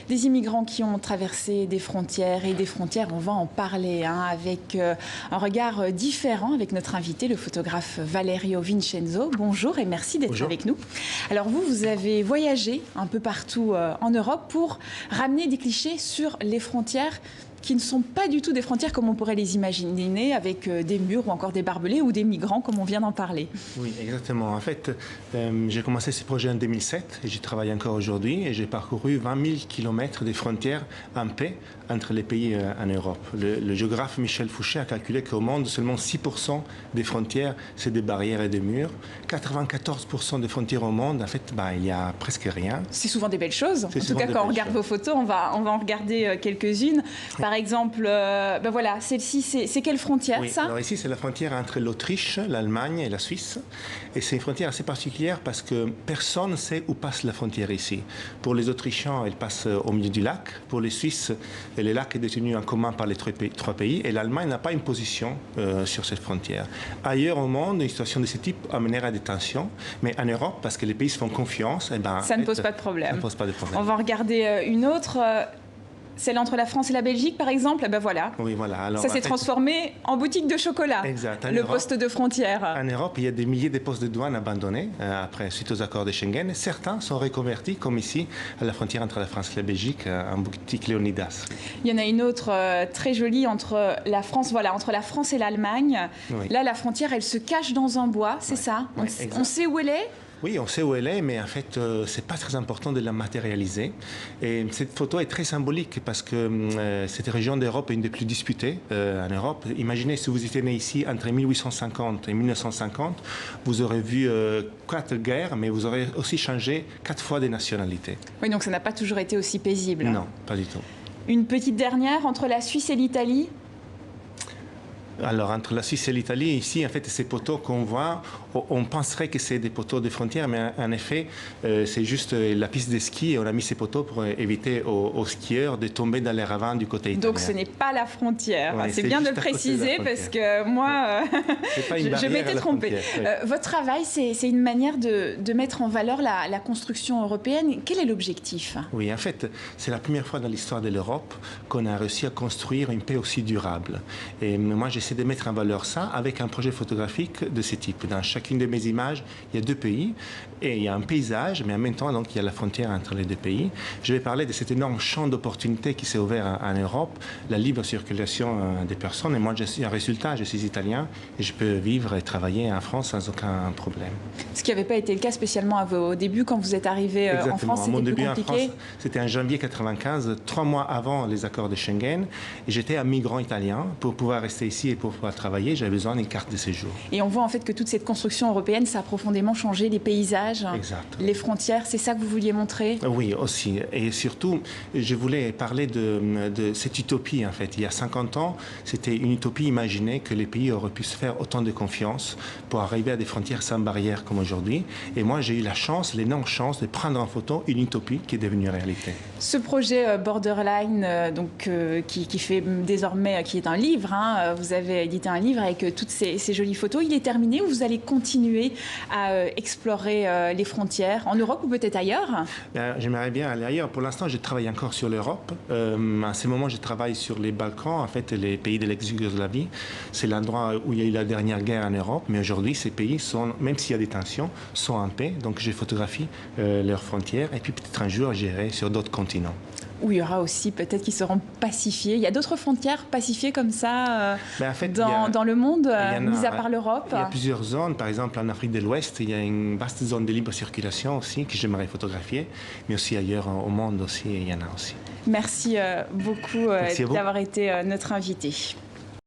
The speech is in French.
Des immigrants qui ont traversé des frontières et des frontières, on va en parler avec un regard différent avec notre invité, le photographe Valerio Vincenzo. Bonjour et merci d'être avec nous. Alors vous avez voyagé un peu partout en Europe pour ramener des clichés sur les frontières qui ne sont pas du tout des frontières comme on pourrait les imaginer, avec des murs ou encore des barbelés ou des migrants comme on vient d'en parler. Oui, exactement. En fait, j'ai commencé ce projet en 2007 et j'y travaille encore aujourd'hui et j'ai parcouru 20 000 kilomètres des frontières en paix entre les pays en Europe. Le géographe Michel Fouché a calculé qu'au monde, seulement 6% des frontières, c'est des barrières et des murs. 94% des frontières au monde, en fait, il n'y a presque rien. C'est souvent des belles choses. En tout cas, quand on regarde vos photos, on va en regarder quelques-unes. Par exemple, voilà, celle-ci, c'est quelle frontière, ça? Alors ici, c'est la frontière entre l'Autriche, l'Allemagne et la Suisse. Et c'est une frontière assez particulière parce que personne ne sait où passe la frontière ici. Pour les Autrichiens, elle passe au milieu du lac. Pour les Suisses, le lac est détenu en commun par les trois pays. Et l'Allemagne n'a pas une position sur cette frontière. Ailleurs au monde, une situation de ce type amènerait des tensions. Mais en Europe, parce que les pays se font confiance, ça ne pose pas de problème. Ça ne pose pas de problème. On va en regarder une autre. Celle entre la France et la Belgique, par exemple, voilà. Oui, voilà. Alors, ça s'est transformé en boutique de chocolat. Exact. Le poste de frontière. En Europe, il y a des milliers de postes de douane abandonnés suite aux accords de Schengen. Certains sont reconvertis, comme ici, à la frontière entre la France et la Belgique, en boutique Léonidas. Il y en a une autre très jolie entre la France, entre la France et l'Allemagne. Oui. Là, la frontière, elle se cache dans un bois, c'est ça? On sait où elle est? Oui, on sait où elle est, mais en fait, c'est pas très important de la matérialiser. Et cette photo est très symbolique parce que cette région d'Europe est une des plus disputées en Europe. Imaginez si vous étiez né ici entre 1850 et 1950, vous aurez vu 4 guerres, mais vous aurez aussi changé 4 fois de nationalité. Oui, donc ça n'a pas toujours été aussi paisible. Non, pas du tout. Une petite dernière entre la Suisse et l'Italie. Alors, entre la Suisse et l'Italie, ici, en fait, ces poteaux qu'on voit, on penserait que c'est des poteaux de frontières, mais en effet, c'est juste la piste de ski et on a mis ces poteaux pour éviter aux skieurs de tomber dans les ravins du côté italien. Donc, ce n'est pas la frontière. Ouais, c'est bien de le préciser parce que moi, je m'étais trompée. Votre travail, c'est une manière de mettre en valeur la construction européenne. Quel est l'objectif? Oui, en fait, c'est la première fois dans l'histoire de l'Europe qu'on a réussi à construire une paix aussi durable. Et moi, j'essaie de mettre en valeur ça avec un projet photographique de ce type. Dans chacune de mes images, il y a 2 pays et il y a un paysage, mais en même temps, donc, il y a la frontière entre les 2 pays. Je vais parler de cet énorme champ d'opportunités qui s'est ouvert en Europe, la libre circulation des personnes. Et moi, je suis un résultat, je suis italien et je peux vivre et travailler en France sans aucun problème. Ce qui n'avait pas été le cas spécialement au début, quand vous êtes arrivé en France, c'était plus compliqué. C'était en janvier 1995, 3 mois avant les accords de Schengen. Et j'étais un migrant italien. Pour pouvoir rester ici et pour pouvoir travailler, j'avais besoin d'une carte de séjour. Et on voit en fait que toute cette construction européenne, ça a profondément changé les paysages, les frontières. C'est ça que vous vouliez montrer? Oui, aussi. Et surtout, je voulais parler de cette utopie, en fait. Il y a 50 ans, c'était une utopie imaginer que les pays auraient pu se faire autant de confiance pour arriver à des frontières sans barrières comme aujourd'hui. Et moi, j'ai eu la chance, l'énorme chance de prendre en photo une utopie qui est devenue réalité. Ce projet Borderline, qui fait désormais, qui est un livre, vous avez édité un livre avec toutes ces jolies photos. Il est terminé ou vous allez continuer à explorer les frontières en Europe ou peut-être ailleurs? J'aimerais bien aller ailleurs. Pour l'instant, je travaille encore sur l'Europe. À ce moment, je travaille sur les Balkans, en fait, les pays de l'ex-Yougoslavie. C'est l'endroit où il y a eu la dernière guerre en Europe. Mais aujourd'hui, ces pays, même s'il y a des tensions, sont en paix. Donc, je photographie leurs frontières. Et puis, peut-être un jour, j'irai sur d'autres continents. Où il y aura aussi peut-être qui seront pacifiés. Il y a d'autres frontières pacifiées comme ça en fait, dans le monde, mis à part l'Europe? Il y a plusieurs zones. Par exemple, en Afrique de l'Ouest, il y a une vaste zone de libre circulation aussi que j'aimerais photographier. Mais aussi ailleurs au monde aussi, il y en a aussi. Merci beaucoup d'avoir été notre invité.